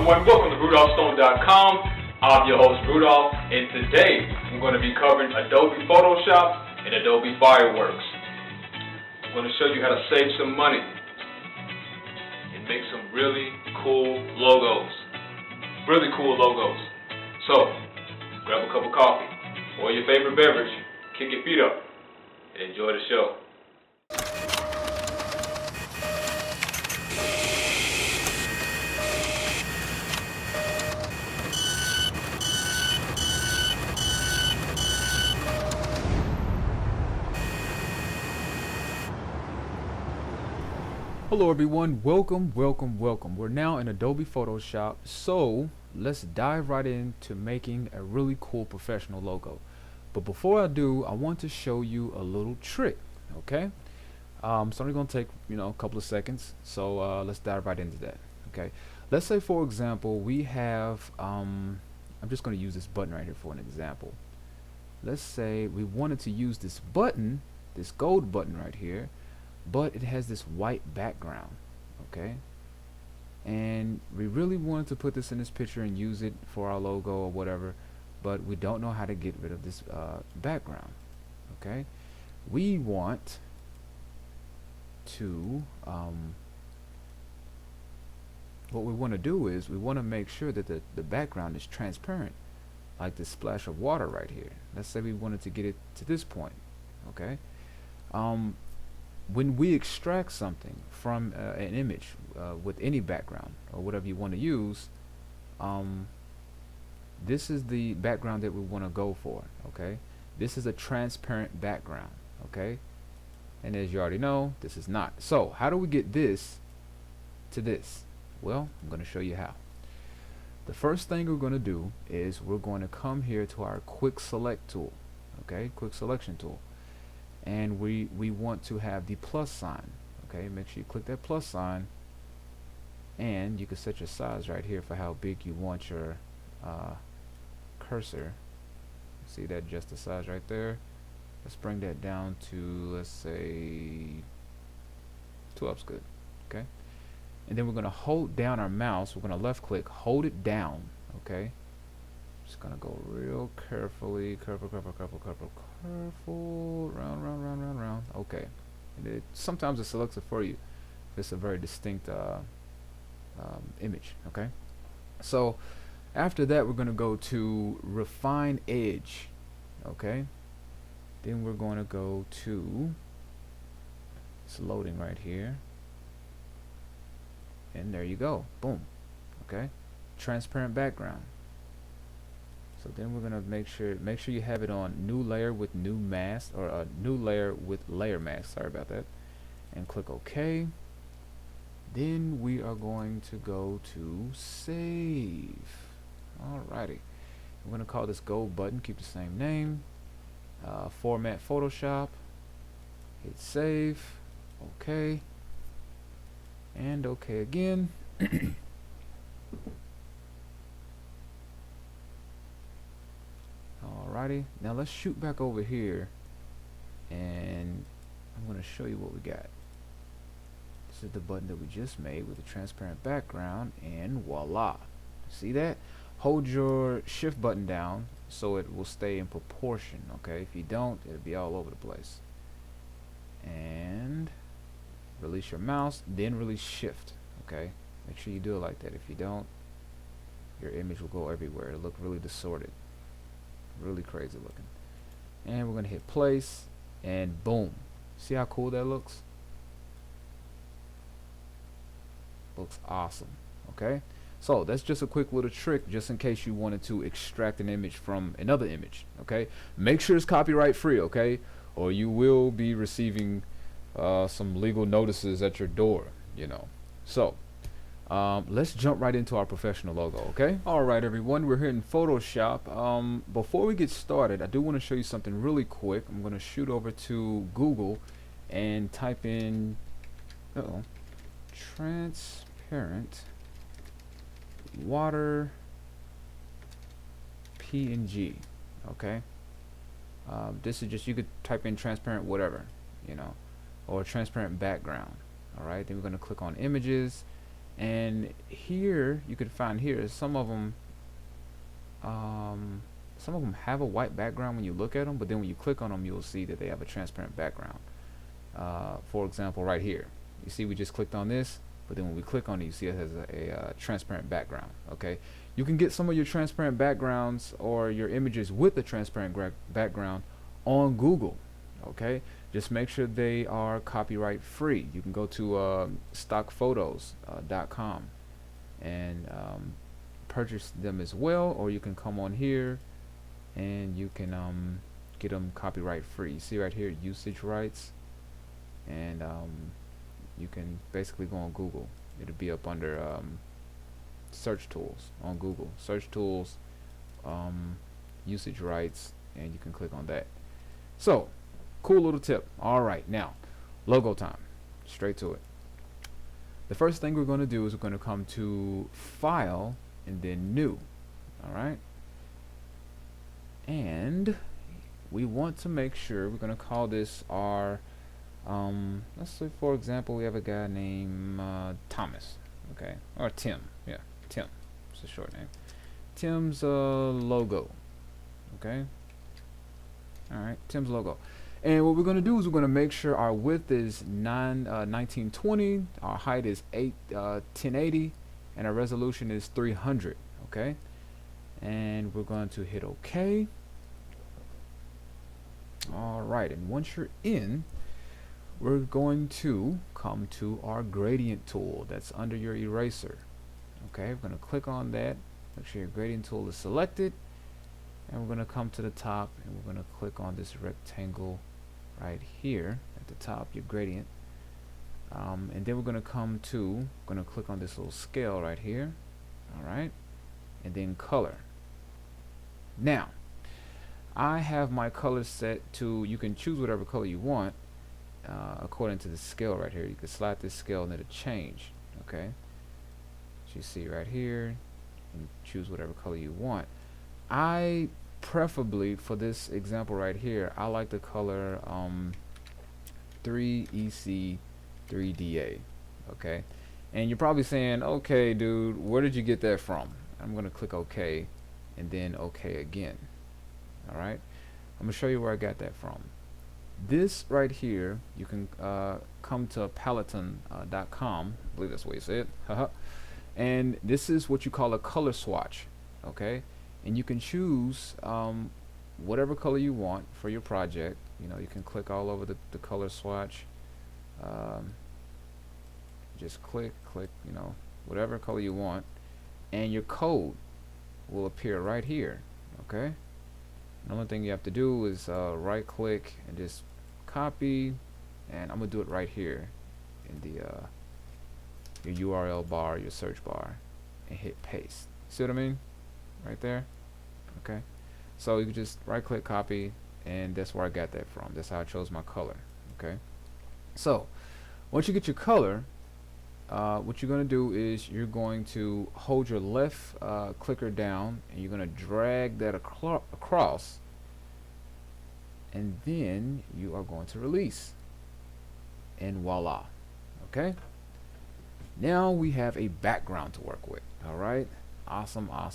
everyone, welcome to RudolphStone.com. I'm your host Rudolph, and today I'm going to be covering Adobe Photoshop and Adobe Fireworks. I'm going to show you how to save some money and make some really cool logos. Really cool logos. So, grab a cup of coffee or your favorite beverage, kick your feet up, and enjoy the show. Hello everyone, welcome. We're now in Adobe Photoshop, so let's dive right into making a really cool professional logo. But before I do, I want to show you a little trick, okay? It's only going to take, a couple of seconds, so let's dive right into that, okay? Let's say, for example, we have, I'm just going to use this button right here for an example. Let's say we wanted to use this button, this gold button right here, but it has this white background, okay? And we really wanted to put this in this picture and use it for our logo or whatever, but we don't know how to get rid of this background, okay? We want to what we want to do is we want to make sure that the background is transparent, like this splash of water right here. Let's say we wanted to get it to this point, okay? When we extract something from an image with any background or whatever you want to use, this is the background that we want to go for, okay? This is a transparent background, okay? And as you already know, this is not. So how do we get this to this? Well, I'm going to show you how. The first thing we're going to do is we're going to come here to our quick select tool, okay? Quick selection tool. And we want to have the plus sign, okay? Make sure you click that plus sign, and you can set your size right here for how big you want your cursor. See that, just the size right there. Let's bring that down to, let's say 12's good, okay? And then we're going to hold down our mouse. We're going to left click, hold it down, okay? Just gonna go real carefully, careful, round. Okay, and sometimes it selects it for you. It's a very distinct image. Okay, so after that, we're gonna go to refine edge. Okay, then we're going to go to, it's loading right here, and there you go. Boom. Okay, transparent background. So then we're gonna make sure you have it on new layer with new mask, or a new layer with layer mask. Sorry about that. And click OK. Then we are going to go to save. Alrighty. I'm gonna call this gold button. Keep the same name. Format Photoshop. Hit save. OK. And OK again. Alrighty, now let's shoot back over here, and I'm going to show you what we got. This is the button that we just made with a transparent background, and voila. See that? Hold your shift button down so it will stay in proportion, okay? If you don't, it'll be all over the place. And release your mouse, then release shift, okay? Make sure you do it like that. If you don't, your image will go everywhere. It'll look really distorted. Really crazy looking. And we're gonna hit place, and boom. See how cool that looks? Looks awesome. Okay, so that's just a quick little trick, just in case you wanted to extract an image from another image. Okay, make sure it's copyright free, okay, or you will be receiving some legal notices at your door, so let's jump right into our professional logo, okay? Alright everyone, we're here in Photoshop. Before we get started, I do want to show you something really quick. I'm going to shoot over to Google and type in transparent water PNG, okay? This is just, you could type in transparent whatever, or transparent background. Alright, then we're going to click on images, And here you can find here some of them have a white background when you look at them, but then when you click on them, you'll see that they have a transparent background. For example, right here, you see we just clicked on this, but then when we click on it, you see it has a transparent background. Okay, you can get some of your transparent backgrounds or your images with a transparent background on Google. Okay, just make sure they are copyright free. You can go to stockphotos.com and purchase them as well, or you can come on here and you can get them copyright free. You see right here, usage rights, and you can basically go on Google. It'll be up under search tools on Google. Search tools, usage rights, and you can click on that. So, cool little tip. All right, now logo time. Straight to it. The first thing we're going to do is we're going to come to File and then New. All right, and we want to make sure we're going to call this our let's say for example we have a guy named Thomas, okay, or Tim. Yeah, Tim, it's a short name. Tim's logo. Okay, all right, Tim's logo. And what we're going to do is we're going to make sure our width is 1920, our height is 1080, and our resolution is 300. Okay, and we're going to hit OK. All right, and once you're in, we're going to come to our gradient tool that's under your eraser. Okay, we're going to click on that, make sure your gradient tool is selected, and we're going to come to the top and we're going to click on this rectangle right here at the top, your gradient, and then we're going to click on this little scale right here. All right, and then color. Now I have my color set to, you can choose whatever color you want according to the scale right here. You can slide this scale and it'll change. Okay, as you see right here, and choose whatever color you want. I preferably, for this example right here, I like the color 3EC3DA. Okay, and you're probably saying, okay dude, where did you get that from? I'm going to click OK and then OK again. All right, I'm going to show you where I got that from. This right here, you can come to Peloton.com, I believe that's the way you say it. And this is what you call a color swatch. Okay, and you can choose whatever color you want for your project. You know, you can click all over the color swatch. Just click, you know, whatever color you want, and your code will appear right here. Okay, the only thing you have to do is right click and just copy, and I'm gonna do it right here in the your URL bar, your search bar, and hit paste. See what I mean? Right there. Okay, so you can just right click, copy, and that's where I got that from. That's how I chose my color. Okay, so once you get your color, what you're going to do is you're going to hold your left clicker down and you're going to drag that across, and then you are going to release, and voila. Okay, now we have a background to work with. All right, awesome. All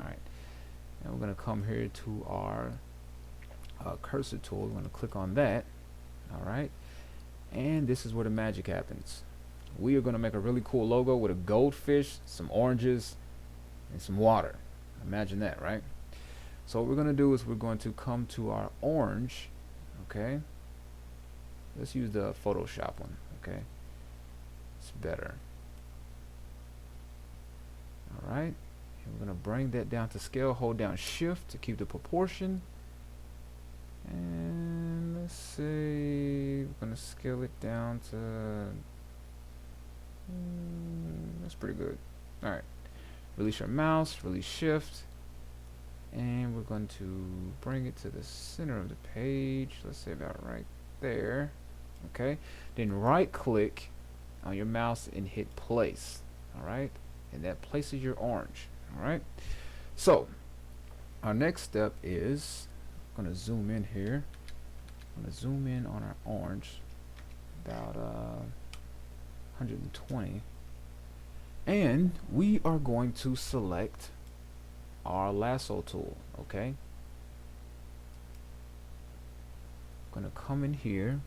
right, and we're going to come here to our cursor tool. We're going to click on that. All right, and this is where the magic happens. We are going to make a really cool logo with a goldfish, some oranges, and some water. Imagine that, right? So what we're going to do is we're going to come to our orange. Okay, let's use the Photoshop one. Okay, it's better. All right, and we're going to bring that down to scale. Hold down shift to keep the proportion, and let's say we're going to scale it down to that's pretty good. All right, release your mouse, release shift, and we're going to bring it to the center of the page. Let's say about right there. Okay, then right click on your mouse and hit place. All right, and that places your orange. All right, so our next step is I'm going to zoom in here. I'm going to zoom in on our orange about 120. And we are going to select our lasso tool. Okay, gonna come in here,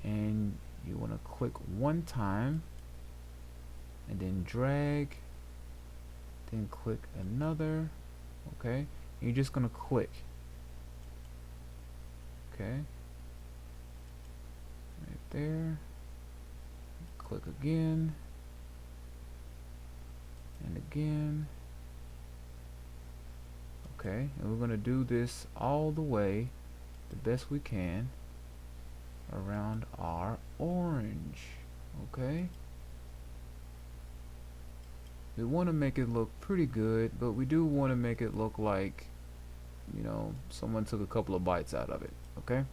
and you want to click one time and then drag, then click another. Okay, and you're just gonna click. Okay, right there, click again and again. Okay, and we're gonna do this all the way the best we can around our orange. Okay, we want to make it look pretty good, but we do want to make it look like, you know, someone took a couple of bites out of it. Okay,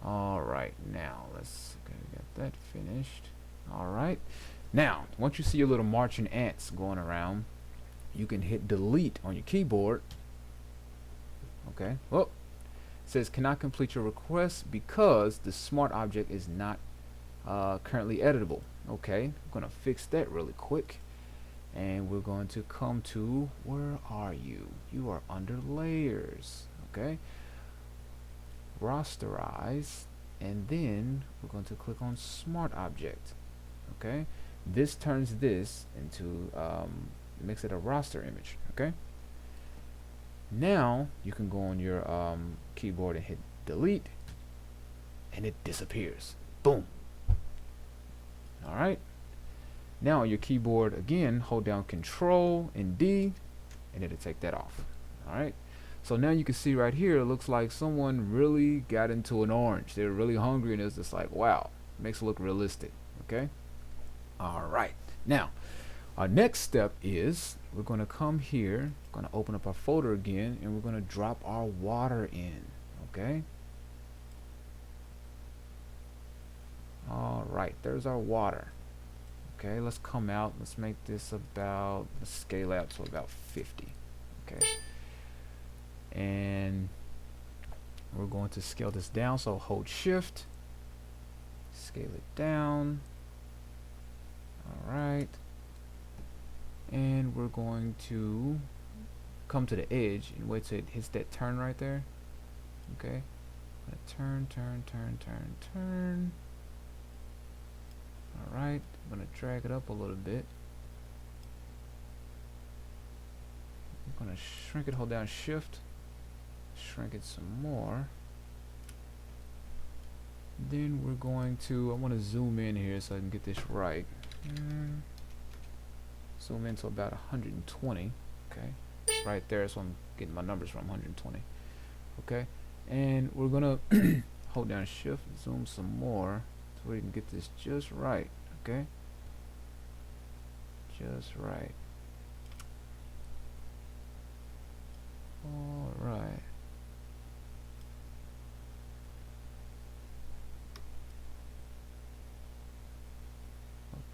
alright, now let's, okay, we got that finished. Alright, now once you see your little marching ants going around, you can hit delete on your keyboard. Okay, well, it says cannot complete your request because the smart object is not currently editable. Okay, I'm gonna fix that really quick, and we're going to come to, where are you? You are under layers. Okay, rasterize, and then we're going to click on smart object. Okay, this turns this into makes it a raster image. Okay, now you can go on your keyboard and hit delete, and it disappears. Boom. Alright, now on your keyboard again, hold down Control and D, and it'll take that off. Alright, so now you can see right here, it looks like someone really got into an orange. They're really hungry, and it's just like, wow, makes it look realistic. Okay, alright, now our next step is we're going to come here, going to open up our folder again, and we're going to drop our water in. Okay, alright, there's our water. Okay, let's come out, let's make this about, let's scale out to about 50. Okay, and we're going to scale this down, so hold shift, scale it down. Alright, and we're going to come to the edge and wait till it hits that turn right there. Okay, turn, turn, turn, turn, turn. Alright, I'm going to drag it up a little bit. I'm going to shrink it, hold down shift, shrink it some more. Then we're going to, I want to zoom in here so I can get this right. Zoom in to about 120. Okay, right there, so I'm getting my numbers from 120. Okay, and we're gonna hold down shift, zoom some more so we can get this just right. Okay, just right. All right.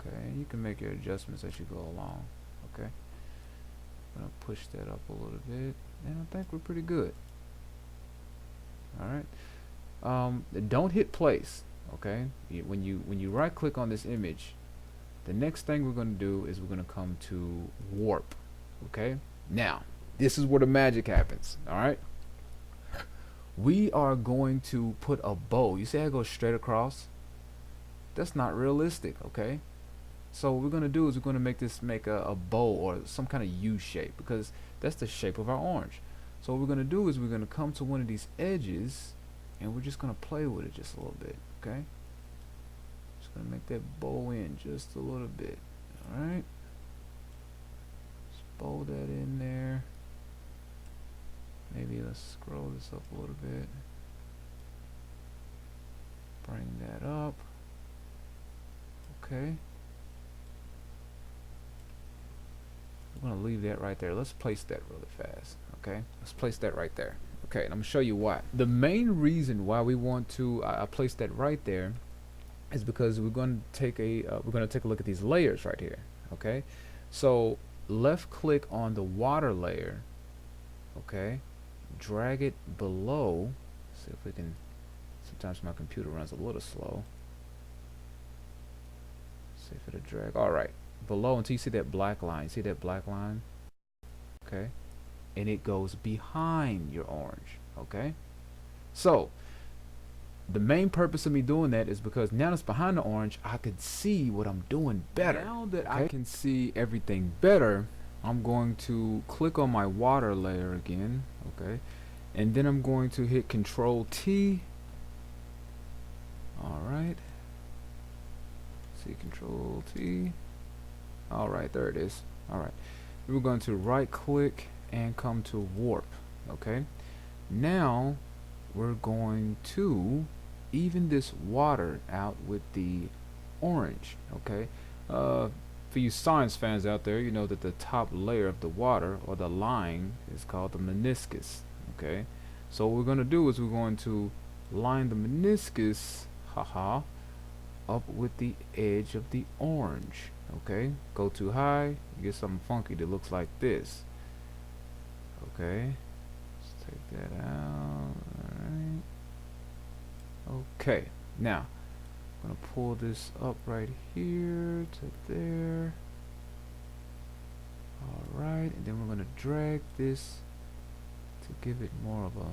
Okay, you can make your adjustments as you go along. Okay, I'm gonna push that up a little bit, and I think we're pretty good. All right, don't hit place. Okay, when you right click on this image, the next thing we're gonna do is we're gonna come to warp. Okay, now this is where the magic happens. All right, we are going to put a bow. You see how it goes straight across? That's not realistic. Okay, so what we're going to do is we're going to make a bow or some kind of U shape, because that's the shape of our orange. So what we're going to do is we're going to come to one of these edges, and we're just going to play with it just a little bit. Okay, just going to make that bow in just a little bit. Alright, just bow that in there. Maybe let's scroll this up a little bit, bring that up. Okay, I'm going to leave that right there. Let's place that really fast. Okay, let's place that right there. Okay, and I'm going to show you why. The main reason why we want to place that right there is because we're going to take a look at these layers right here. Okay, so left click on the water layer. Okay, drag it below. See if we can. Sometimes my computer runs a little slow. See if it'll drag. All right, below until you see that black line. See that black line? Okay. And it goes behind your orange. Okay. So the main purpose of me doing that is because now it's behind the orange, I could see what I'm doing better. Now that I can see everything better, I'm going to click on my water layer again, okay, and then I'm going to hit Control T. All right. See, Control T. All right, there it is. All right. We're going to right click and come to warp. Okay. Now we're going to even this water out with the orange. Okay. For you science fans out there, you know that the top layer of the water or the line is called the meniscus. Okay. So what we're going to do is we're going to line the meniscus, haha, up with the edge of the orange. Okay. Go too high, you get something funky that looks like this. Okay. Let's take that out. Alright. Okay. Now, I'm going to pull this up right here to there. Alright. And then we're going to drag this to give it more of a...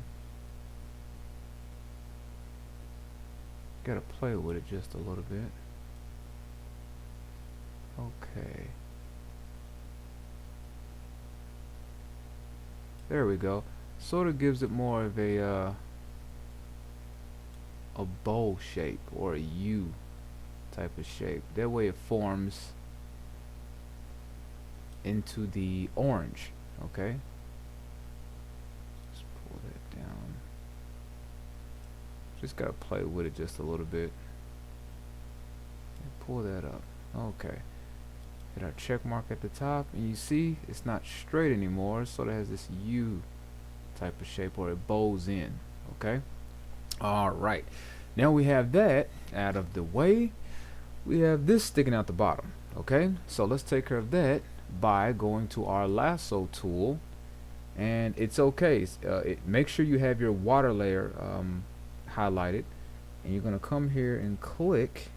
Gotta play with it just a little bit. Okay. There we go. Sort of gives it more of a bowl shape or a U type of shape. That way it forms into the orange. Okay. Let's pull that down. Just gotta play with it just a little bit. And pull that up. Okay. Hit our check mark at the top, and you see it's not straight anymore. It sort of has this U type of shape, or it bows in. Okay. All right. Now we have that out of the way. We have this sticking out the bottom. Okay. So let's take care of that by going to our lasso tool, and it's okay. Make sure you have your water layer highlighted, and you're gonna come here and click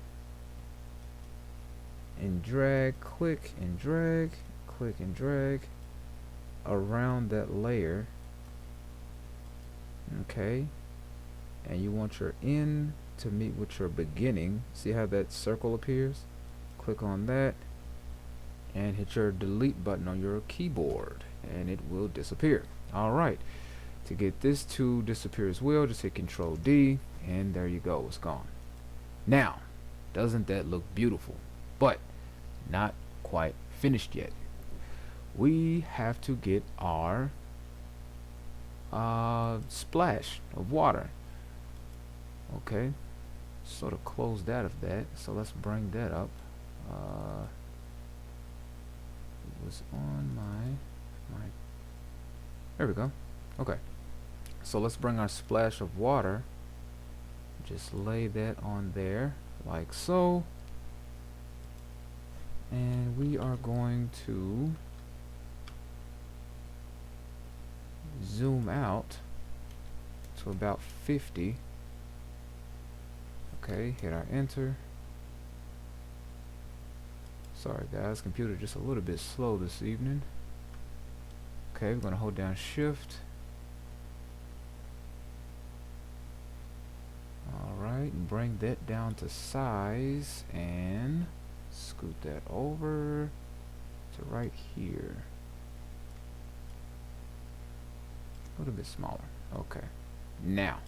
and drag, click and drag, click and drag around that layer. Okay, and you want your end to meet with your beginning. See how that circle appears? Click on that and hit your delete button on your keyboard and it will disappear. Alright, to get this to disappear as well, just hit Control D and there you go, it's gone. Now, doesn't that look beautiful? But not quite finished yet. We have to get our splash of water. Okay, sort of closed out of that, so let's bring that up. It was on my there we go. Okay, so let's bring our splash of water, just lay that on there like so, and we are going to zoom out to about 50. Okay, hit our enter. Sorry guys, computer just a little bit slow this evening. Okay, we're gonna hold down shift. Alright, and bring that down to size and scoot that over to right here. A little bit smaller. Okay, now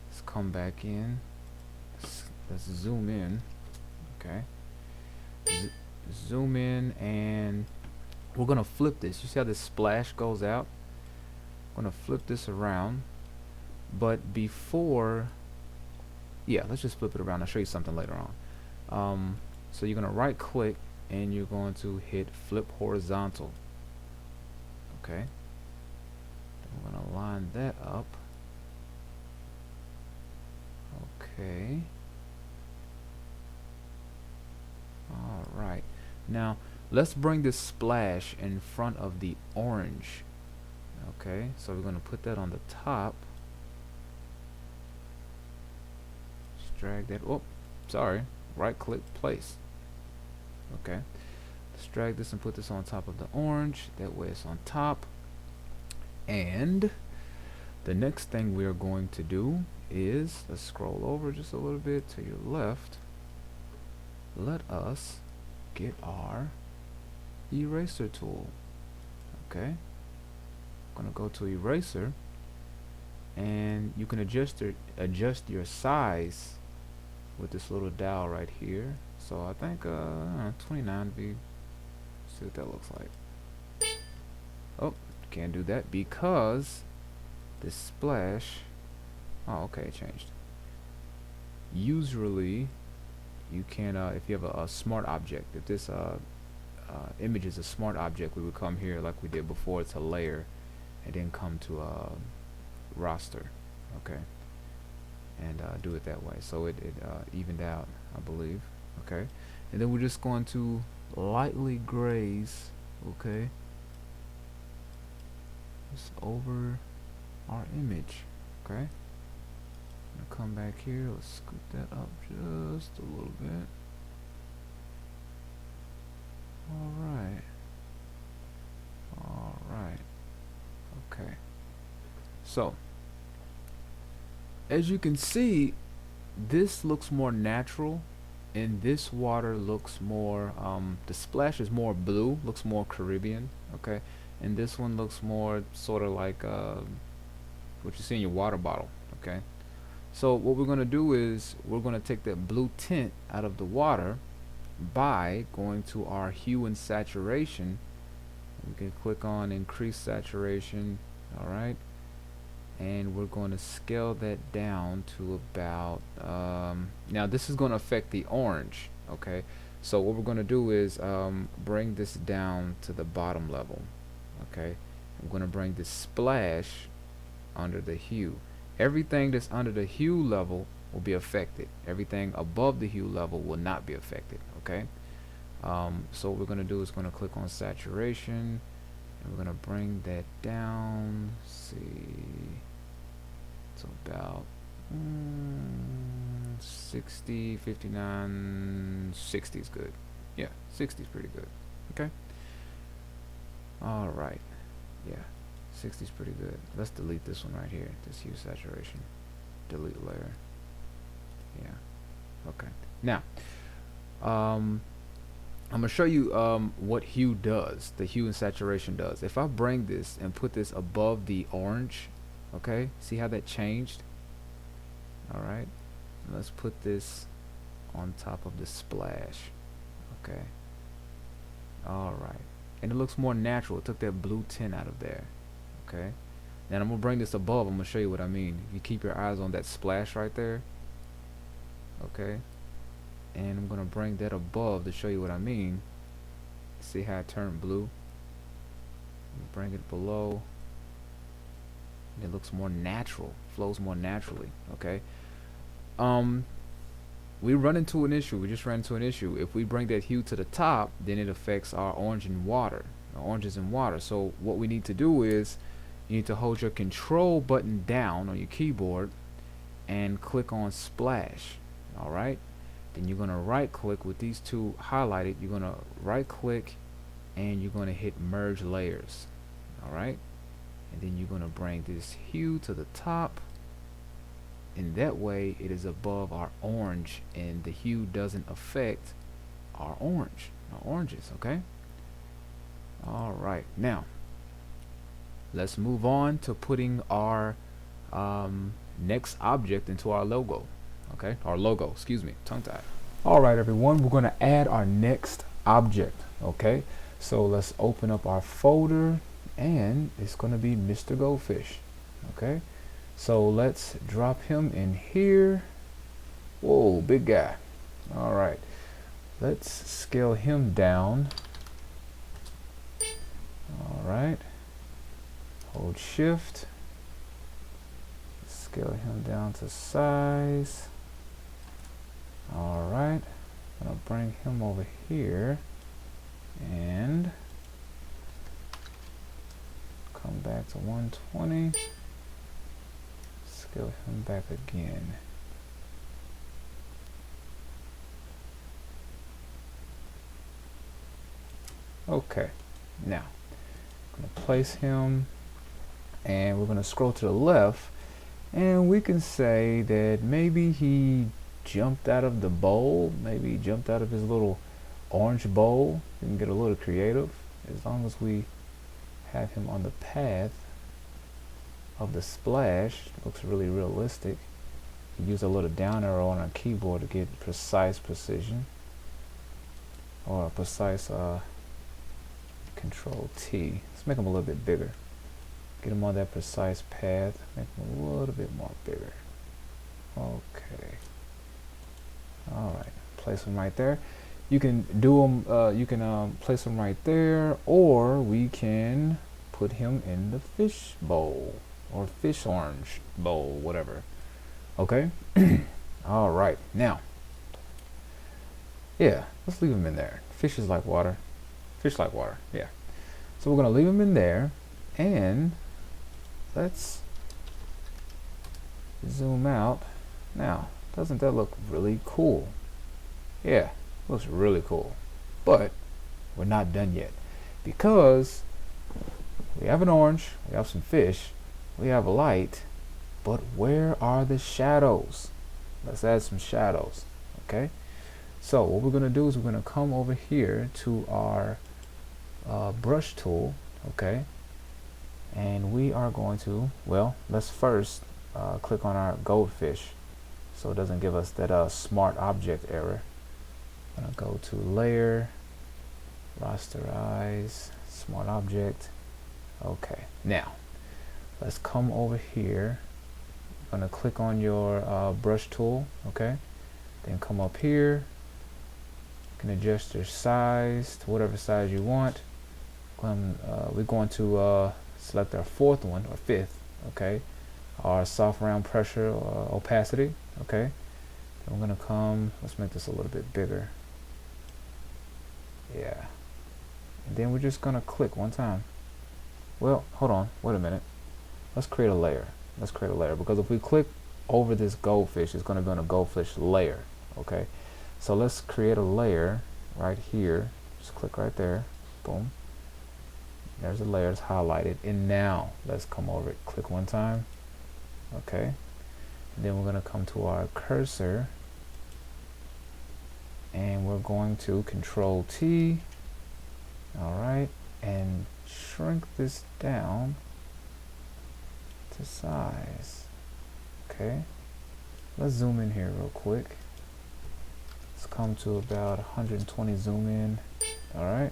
let's come back in. Let's zoom in. Okay, zoom in, and we're gonna flip this. You see how this splash goes out? I'm gonna flip this around, but before, yeah, let's just flip it around. I'll show you something later on. So you're gonna right click and you're going to hit flip horizontal. Okay, I'm gonna line that up. Okay. Alright. Now let's bring this splash in front of the orange. Okay, so we're going to put that on the top. Just drag that. Oh, sorry. Right click, place. Okay. Let's drag this and put this on top of the orange. That way it's on top. And the next thing we are going to do is, let's scroll over just a little bit to your left. Let us get our eraser tool. Okay, I'm gonna go to eraser, and you can adjust your size with this little dial right here. So I think 29 would be, see what that looks like. Oh, can't do that because this splash, oh okay, it changed. Usually you can if you have a smart object, if this image is a smart object, we would come here like we did before to layer, and then come to roster, okay, and do it that way. So it evened out, I believe. Okay, and then we're just going to lightly graze, okay, just over our image. Okay, I'm gonna come back here, let's scoot that up just a little bit. Alright, okay, so as you can see, this looks more natural, and this water looks more the splash is more blue, looks more Caribbean, okay, and this one looks more sort of like what you see in your water bottle. Okay, so what we're going to do is we're going to take that blue tint out of the water by going to our hue and saturation. We can click on increase saturation, alright, and we're going to scale that down to about now this is going to affect the orange. Okay, so what we're going to do is bring this down to the bottom level. Okay, I'm going to bring this splash under the hue. Everything that's under the hue level will be affected. Everything above the hue level will not be affected. Okay, so what we're going to do is going to click on saturation, and we're going to bring that down. See, to about 60, 59, 60 is good. Yeah, 60 is pretty good. Okay, alright, yeah, 60 is pretty good. Let's delete this one right here, this hue saturation. Delete layer. Yeah, okay. Now I'm gonna show you what hue does, the hue and saturation does. If I bring this and put this above the orange, okay, see how that changed? Alright, let's put this on top of the splash. Okay, alright, and it looks more natural. It took that blue tint out of there. Okay, then I'm gonna bring this above. I'm gonna show you what I mean. If you keep your eyes on that splash right there, okay, and I'm gonna bring that above to show you what I mean. See how it turned blue? Bring it below. It looks more natural, flows more naturally. Okay, we run into an issue. We just ran into an issue. If we bring that hue to the top, then it affects our orange and water, oranges and water. So what we need to do is you need to hold your control button down on your keyboard and click on splash. All right, then you're gonna right click with these two highlighted. You're gonna right click and you're gonna hit merge layers. All right, and then you're gonna bring this hue to the top, and that way it is above our orange, and the hue doesn't affect our oranges. Okay, all right, now let's move on to putting our next object into our logo. Okay, our logo, excuse me, tongue tied. All right, everyone, we're going to add our next object. Okay, so let's open up our folder, and it's going to be Mr. Goldfish. Okay, so let's drop him in here. Whoa, big guy. All right, let's scale him down. All right, hold shift, scale him down to size. All right, I'm gonna bring him over here and come back to 120, scale him back again. Okay, now I'm going to place him, and we're going to scroll to the left, and we can say that maybe he jumped out of the bowl, maybe he jumped out of his little orange bowl. We can get a little creative as long as we have him on the path of the splash. Looks really realistic. Use a little down arrow on our keyboard to get precise precision, or a precise Control T. Let's make him a little bit bigger. Get him on that precise path. Make him a little bit more bigger. Okay. All right. Place him right there. You can do them. You can place him right there, or we can put him in the fish bowl or fish orange bowl, whatever. Okay. All right. Now, yeah, let's leave him in there. Fishes like water. Fish like water. Yeah. So we're gonna leave him in there, and let's zoom out. Now, doesn't that look really cool? Yeah, looks really cool. But we're not done yet, because we have an orange, we have some fish, we have a light, but where are the shadows? Let's add some shadows. Okay, so what we're going to do is we're going to come over here to our brush tool. Okay, and we are going to, well, let's first click on our goldfish so it doesn't give us that smart object error. I'm going to go to layer, rasterize, smart object. Okay, now let's come over here. I'm going to click on your brush tool. Okay, then come up here. You can adjust your size to whatever size you want. We're going to select our fourth one, or fifth. Okay, our soft round pressure opacity. Okay, then we're going to come, let's make this a little bit bigger. Yeah, and then we're just going to click one time. Well, hold on, wait a minute. Let's create a layer. Let's create a layer, because if we click over this goldfish, it's going to be on a goldfish layer. Okay, so let's create a layer right here. Just click right there. Boom. There's a layer. It's highlighted. And now let's come over it. Click one time. Okay. And then we're going to come to our cursor, and we're going to Control T. All right, and shrink this down to size. Okay, let's zoom in here real quick. Let's come to about 120 zoom in. All right,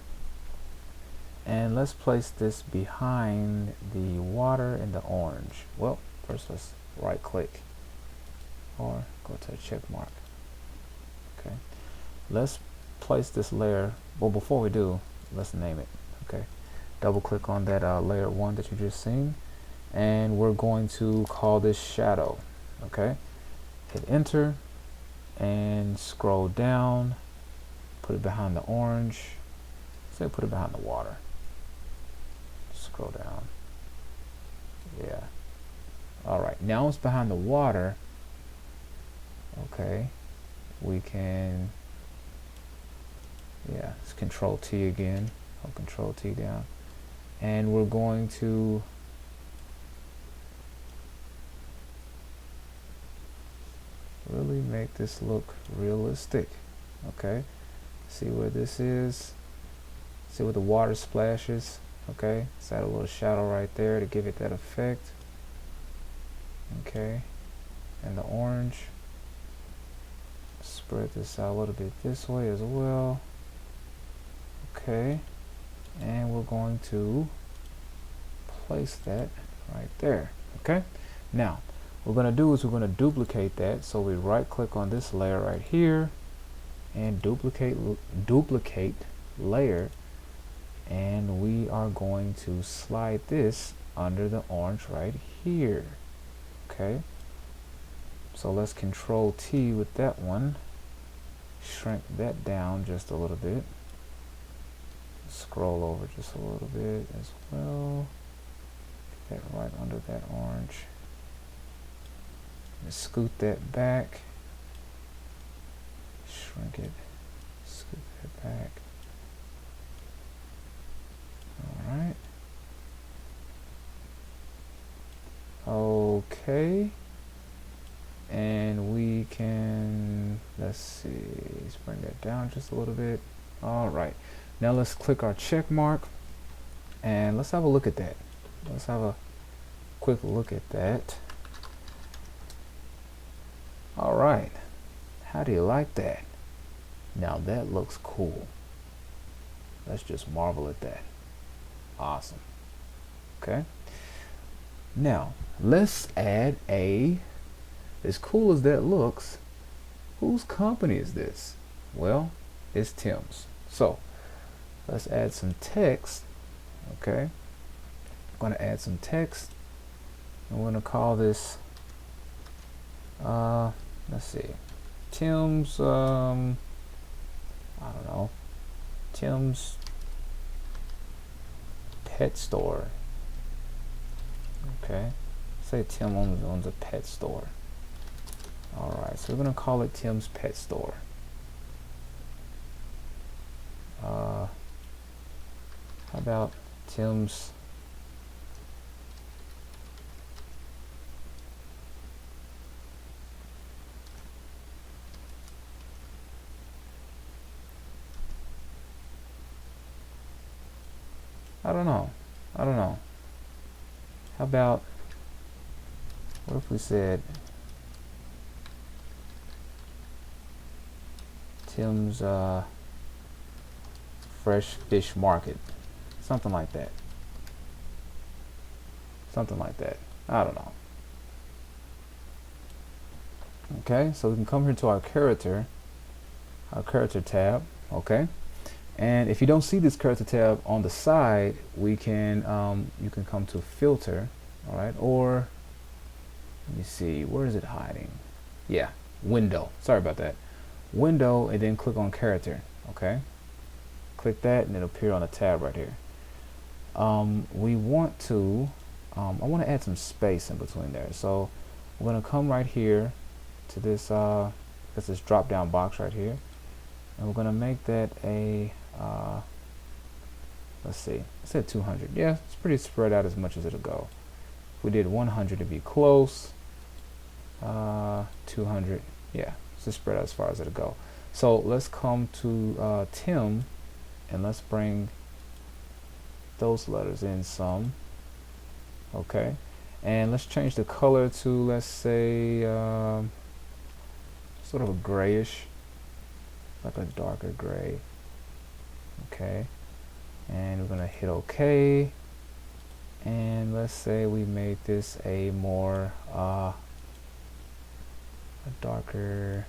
and let's place this behind the water and the orange. Well, first let's right click or go to a check mark. Okay, let's place this layer. Well, before we do, let's name it. Okay, double click on that layer 1 that you just seen, and we're going to call this shadow. Okay, hit enter and scroll down, put it behind the orange. Say put it behind the water. Scroll down. Yeah. All right, now it's behind the water. Okay, we can, yeah, it's Control T again. I'll Control T down, and we're going to really make this look realistic. Okay, see where this is, see where the water splashes. Okay, let's add a little shadow right there to give it that effect. Okay, and the orange, spread this out a little bit this way as well. Okay, and we're going to place that right there. Okay, now what we're going to do is we're going to duplicate that. So we right click on this layer right here and duplicate layer, and we are going to slide this under the orange right here. Okay, so let's Control T with that one, shrink that down just a little bit, scroll over just a little bit as well, get that right under that orange, and scoot that back, shrink it, scoot that back. Okay. And we can, let's see, let's bring that down just a little bit. All right. Now let's click our check mark and let's have a look at that. Let's have a quick look at that. All right. How do you like that? Now that looks cool. Let's just marvel at that. Awesome. Okay. Now let's add a, as cool as that looks, whose company is this? Well, it's Tim's. So let's add some text. Okay. I'm going to add some text. I'm going to call this, let's see, Tim's, I don't know, Tim's pet store. Okay. Say Tim owns a pet store. Alright, so we're going to call it Tim's Pet Store. How about Tim's I don't know. How about, what if we said Tim's Fresh Fish Market? Something like that. I don't know. Okay, so we can come here to our character tab. Okay. And if you don't see this character tab on the side, we can you can come to filter, all right, or let me see, where is it hiding? Yeah, window. Sorry about that. Window, and then click on character. Okay, click that, and it'll appear on the tab right here. We want to, I want to add some space in between there. So we're going to come right here to this drop down box right here, and we're going to make that a let's see, I said 200. Yeah, it's pretty spread out as much as it'll go. If we did 100 to be close, 200, yeah, it's just spread out as far as it'll go. So let's come to Tim, and let's bring those letters in some. Okay, and let's change the color to, let's say, sort of a grayish, like a darker gray. Okay, and we're gonna hit OK, and let's say we made this a more a darker,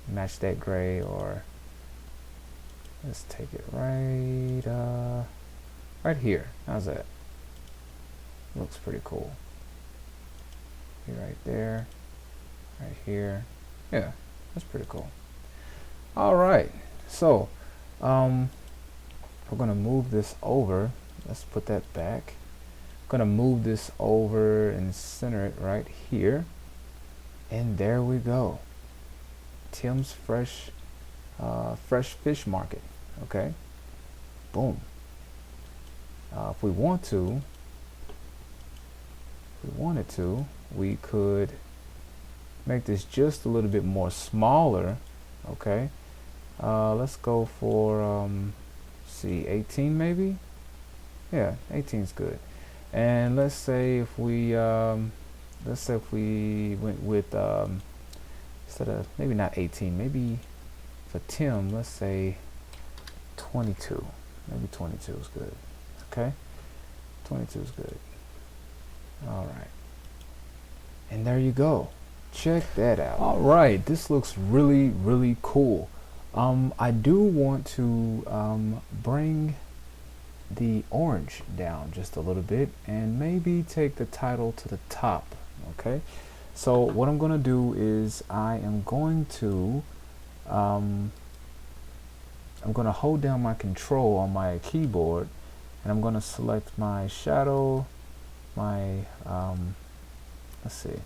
match that gray, or let's take it right here. How's that? Looks pretty cool. Right there, right here. Yeah, that's pretty cool. All right, so we're going to move this over. Let's put that back. I'm going to move this over and center it right here. And there we go. Tim's Fresh Fish Market. Okay. Boom. If we wanted to, we could make this just a little bit more smaller. Okay. Let's go for see, 18 maybe. Yeah, 18 is good. And let's say if we went with instead of, maybe not 18, maybe for Tim, let's say 22. Maybe 22 is good. Okay, 22 is good. All right, and there you go. Check that out. All right, this looks really cool. I do want to bring the orange down just a little bit, and maybe take the title to the top. Okay, so what I'm going to do is I am going to hold down my control on my keyboard, and I'm going to select my shadow, my let's see.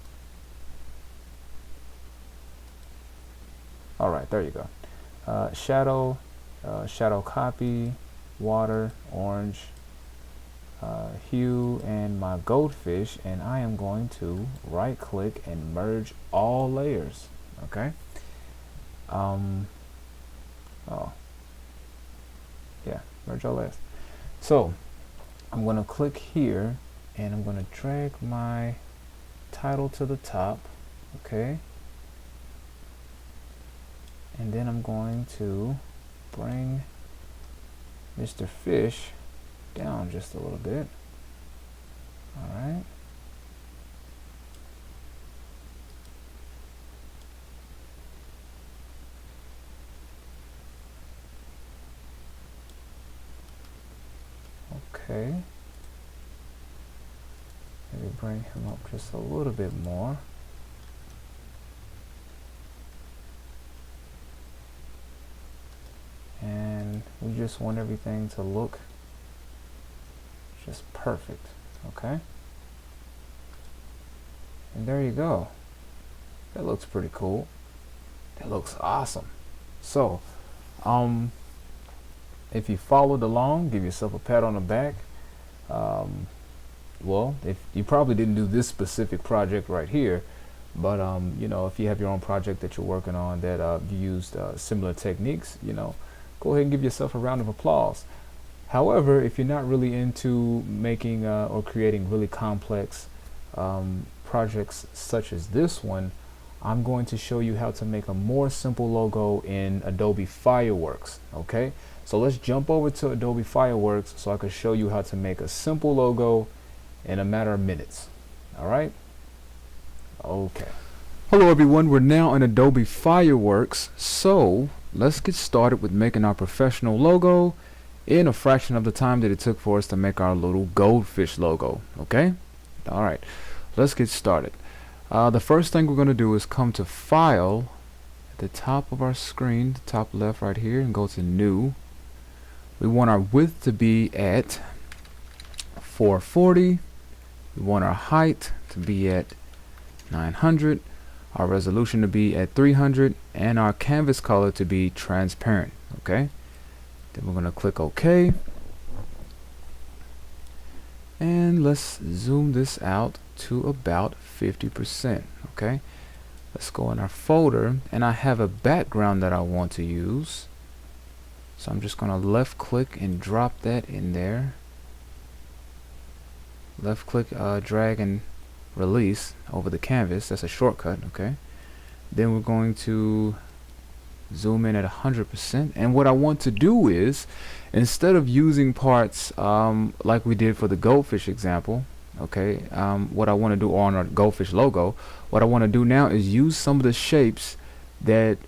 All right, there you go. Shadow copy, water, orange, hue and my goldfish, and I am going to right click and merge all layers. Okay. Oh yeah, merge all layers. So I'm going to click here and I'm going to drag my title to the top. Okay. And then I'm going to bring Mr. Fish down just a little bit. Alright. Okay. Maybe bring him up just a little bit more. And we just want everything to look just perfect. Okay. And there you go. That looks pretty cool. That looks awesome. So, if you followed along, give yourself a pat on the back. Well, if you probably didn't do this specific project right here, but you know, if you have your own project that you're working on that you used similar techniques, you know, go ahead and give yourself a round of applause. However, if you're not really into making or creating really complex projects such as this one, I'm going to show you how to make a more simple logo in Adobe Fireworks. Okay, so let's jump over to Adobe Fireworks so I can show you how to make a simple logo in a matter of minutes. All right. Okay. Hello everyone, we're now in Adobe Fireworks, so let's get started with making our professional logo in a fraction of the time that it took for us to make our little goldfish logo. Okay. All right, let's get started. The first thing we're going to do is come to File at the top of our screen, the top left right here, and go to New. We want our width to be at 440. We want our height to be at 900, our resolution to be at 300, and our canvas color to be transparent. Okay. Then we're going to click OK. And let's zoom this out to about 50%. Okay. Let's go in our folder, and I have a background that I want to use. So I'm just going to left click and drop that in there. Left click, drag and release over the canvas. That's a shortcut. Okay. Then we're going to zoom in at 100%, and what I want to do is, instead of using parts like we did for the goldfish example, okay, what I want to do on our goldfish logo, what I want to do now is use some of the shapes that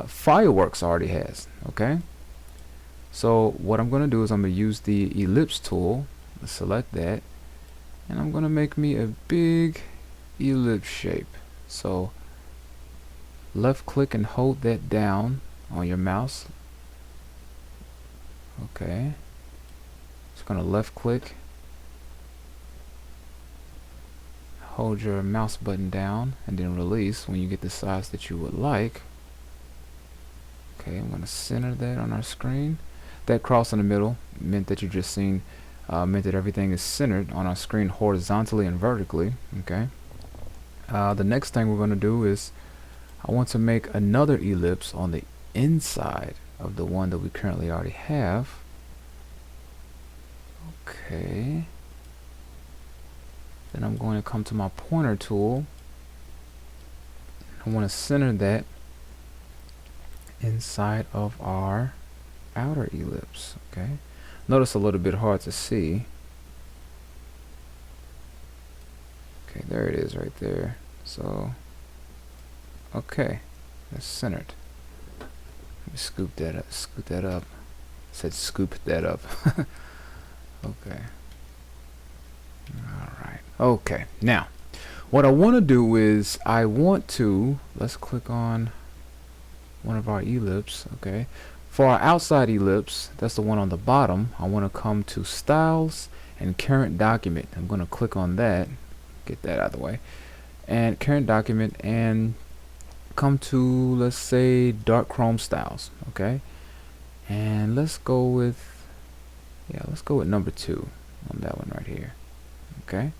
Fireworks already has. Okay, so what I'm going to do is I'm going to use the ellipse tool, select that, and I'm going to make me a big ellipse shape. So left click and hold that down on your mouse. Okay, just going to left click, hold your mouse button down, and then release when you get the size that you would like. Okay, I'm going to center that on our screen. That cross in the middle meant that you just seen meant that everything is centered on our screen horizontally and vertically. Okay. The next thing we're going to do is I want to make another ellipse on the inside of the one that we currently already have. Okay. Then I'm going to come to my pointer tool. I want to center that inside of our outer ellipse. Okay. Notice a little bit hard to see. Okay, there it is right there. So, okay, that's centered. Let me scoop that up. Scoop that up. Said scoop that up. Okay. All right. Okay. Now, what I want to do is let's click on one of our ellipse. Okay. For our outside ellipse, that's the one on the bottom, I want to come to Styles and Current Document. I'm going to click on that, get that out of the way, and Current Document, and come to, let's say, Dark Chrome Styles. Okay, and let's go with number 2. on that one right here. Okay,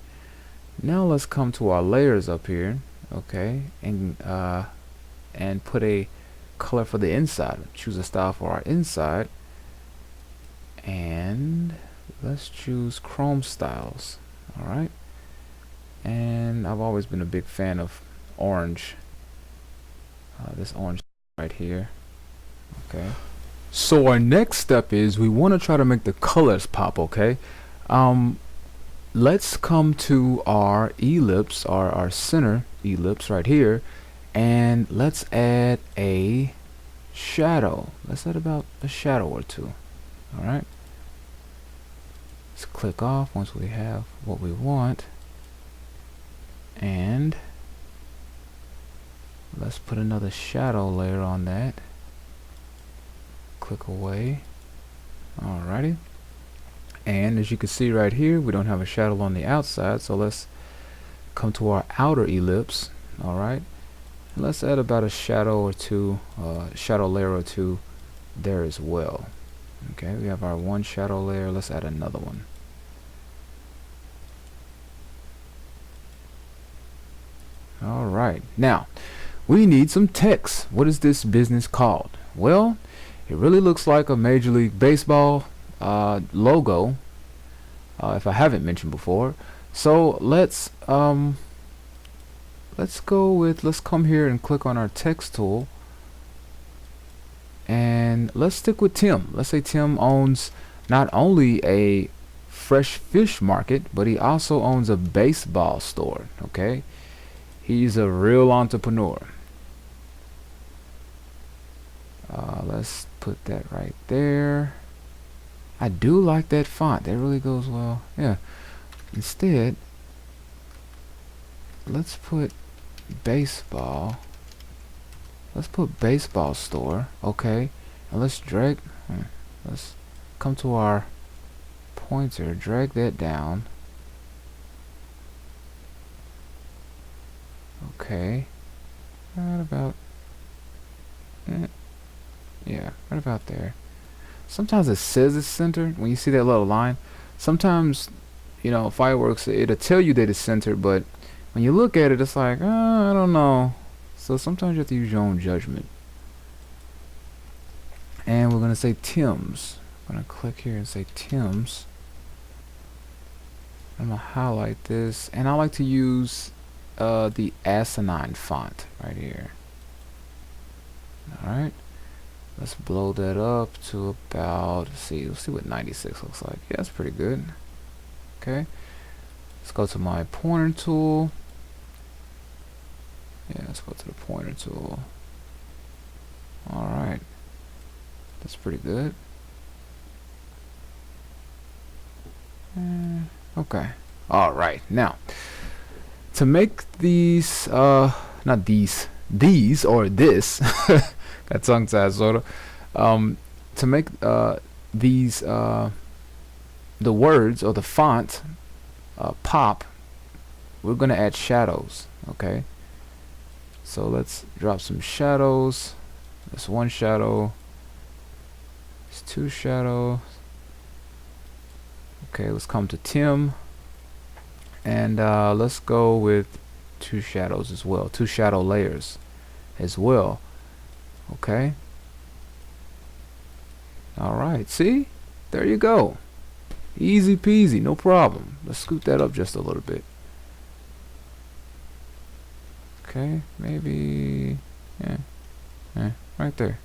now let's come to our layers up here. Okay, and put a color for the inside. Choose a style for our inside, and let's choose Chrome styles. All right, and I've always been a big fan of orange. This orange right here. Okay, so our next step is we want to try to make the colors pop. Okay, let's come to our ellipse, our center ellipse right here, and let's add a shadow. Let's add about a shadow or two. All right, let's click off once we have what we want, and let's put another shadow layer on that. Click away. Alrighty, and as you can see right here, we don't have a shadow on the outside, so let's come to our outer ellipse. Alright, let's add about a shadow or two, shadow layer or two there as well. Okay, we have our one shadow layer. Let's add another one. Alright, now we need some text. What is this business called? Well, it really looks like a Major League Baseball logo, if I haven't mentioned before. So let's come here and click on our text tool, and let's stick with Tim. Let's say Tim owns not only a fresh fish market, but he also owns a baseball store. Okay, he's a real entrepreneur. Let's put that right there. I do like that font. That really goes well. Yeah. Instead, let's put baseball. Let's put baseball store. Okay. And let's drag. Let's come to our pointer. Drag that down. Okay. Right about. Yeah, right about there. Sometimes it says it's centered when you see that little line. Sometimes, you know, Fireworks, it'll tell you that it's centered, but when you look at it, it's like, I don't know. So sometimes you have to use your own judgment. And we're gonna say Tim's. I'm gonna click here and say Tim's. I'm gonna highlight this, and I like to use the asinine font right here. All right. Let's blow that up to about, let's see what 96 looks like. Yeah, that's pretty good. Okay, let's go to my pointer tool. Yeah, let's go to the pointer tool. Alright, that's pretty good. Okay, alright, now to make these, not these or this, got tongue tied sort of, to make these the words or the font pop, we're gonna add shadows. Okay, so let's drop some shadows. That's one shadow, it's two shadows. Okay, let's come to Tim, and let's go with two shadows as well, two shadow layers as well. Okay, alright, see, there you go, easy peasy, no problem. Let's scoot that up just a little bit. Okay, maybe, yeah, right there.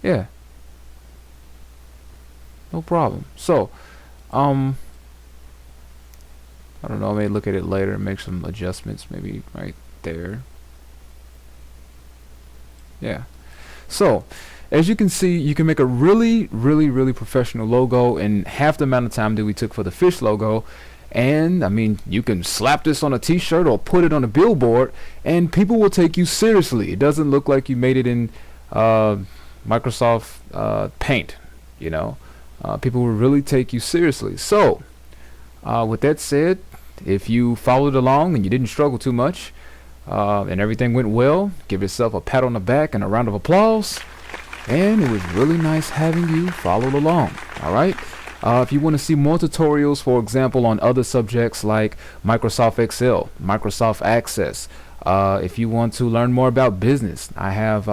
Yeah, no problem. So I don't know, I may look at it later and make some adjustments, maybe right there. Yeah, so as you can see, you can make a really professional logo in half the amount of time that we took for the fish logo. And I mean, you can slap this on a t-shirt or put it on a billboard and people will take you seriously. It doesn't look like you made it in Microsoft Paint, you know. People will really take you seriously. So with that said, if you followed along and you didn't struggle too much, and everything went well, give yourself a pat on the back and a round of applause. And it was really nice having you follow along. Alright, If you want to see more tutorials, for example, on other subjects like Microsoft Excel, Microsoft Access, if you want to learn more about business, I have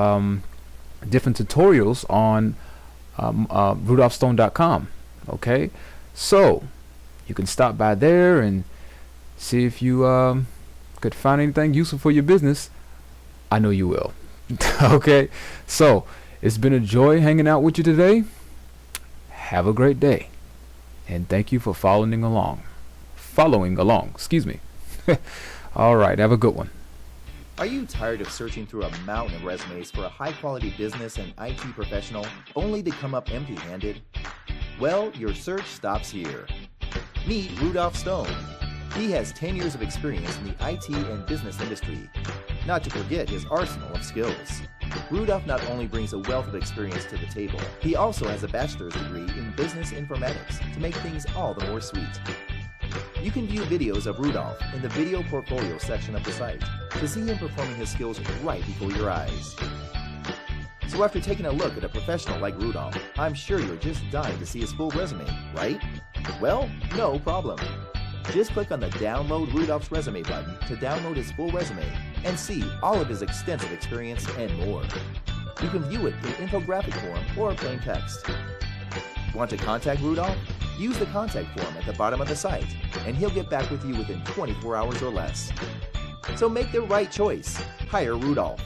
different tutorials on rudolphstone.com. Okay, so you can stop by there and see if you could find anything useful for your business. I know you will. Okay, so it's been a joy hanging out with you today. Have a great day, and thank you for following along. Excuse me. All right, have a good one. Are you tired of searching through a mountain of resumes for a high-quality business and IT professional only to come up empty-handed? Well, your search stops here. Meet Rudolph Stone. He has 10 years of experience in the IT and business industry, not to forget his arsenal of skills. Rudolph not only brings a wealth of experience to the table, he also has a bachelor's degree in business informatics to make things all the more sweet. You can view videos of Rudolph in the video portfolio section of the site to see him performing his skills right before your eyes. So after taking a look at a professional like Rudolph, I'm sure you're just dying to see his full resume, right? Well, no problem. Just click on the Download Rudolph's Resume button to download his full resume and see all of his extensive experience and more. You can view it in infographic form or plain text. Want to contact Rudolph? Use the contact form at the bottom of the site, and he'll get back with you within 24 hours or less. So make the right choice. Hire Rudolph.